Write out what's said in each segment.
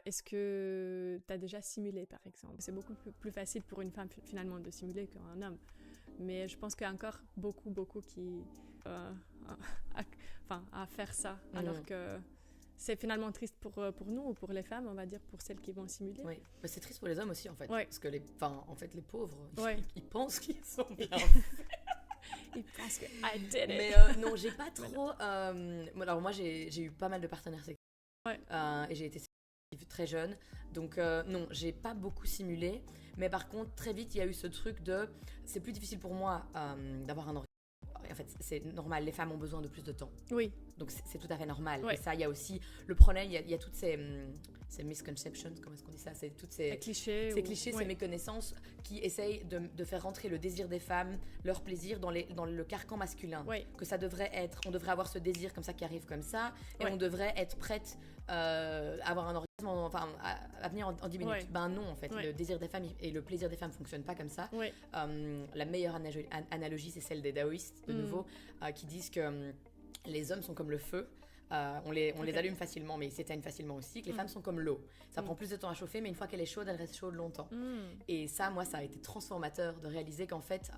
est-ce que tu as déjà simulé, par exemple? C'est beaucoup plus facile pour une femme, finalement, de simuler qu'un homme. Mais je pense qu'il y a encore beaucoup qui... à faire ça, alors que c'est finalement triste pour nous ou pour les femmes, on va dire, pour celles qui vont simuler. Oui, mais c'est triste pour les hommes aussi, en fait. Ouais. Parce que les pauvres, Ouais. ils pensent qu'ils sont bien. Ils pensent que I did it. Mais non, j'ai pas trop... alors moi, j'ai eu pas mal de partenaires sexuels. Ouais. Et j'ai été très jeune. Donc non, j'ai pas beaucoup simulé. Mais par contre, très vite, il y a eu ce truc de... C'est plus difficile pour moi d'avoir un orgasme. En fait, c'est normal, les femmes ont besoin de plus de temps. Oui. Donc c'est tout à fait normal. Ouais. Et ça, il y a aussi le problème, il y a toutes ces misconceptions, comment est-ce qu'on dit ça? C'est toutes ces clichés. Ces méconnaissances qui essayent de faire rentrer le désir des femmes, leur plaisir dans le carcan masculin. Ouais. Que ça devrait être, on devrait avoir ce désir comme ça qui arrive comme ça, et on devrait être prête à avoir un orgasme, à venir en 10 minutes. Ouais. Ben non, en fait, le désir des femmes et le plaisir des femmes ne fonctionnent pas comme ça. Ouais. La meilleure analogie, c'est celle des taoïstes, de nouveau, qui disent que les hommes sont comme le feu. On les allume facilement, mais ils s'éteignent facilement aussi. Que les femmes sont comme l'eau. Ça prend plus de temps à chauffer, mais une fois qu'elle est chaude, elle reste chaude longtemps. Et ça, moi, ça a été transformateur de réaliser qu'en fait...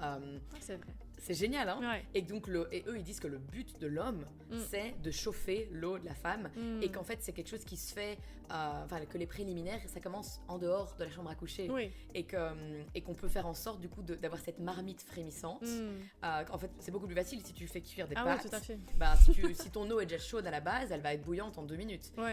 c'est vrai. C'est génial, hein? Ouais. Et donc, et eux, ils disent que le but de l'homme, c'est de chauffer l'eau de la femme. Et qu'en fait, c'est quelque chose qui se fait... que les préliminaires, ça commence en dehors de la chambre à coucher. Oui. Et qu'on peut faire en sorte, du coup, d'avoir cette marmite frémissante. En fait, c'est beaucoup plus facile si tu fais cuire des pâtes. Oui, tout à fait. Si ton eau est déjà chaude à la base, elle va être bouillante en 2 minutes. Ouais.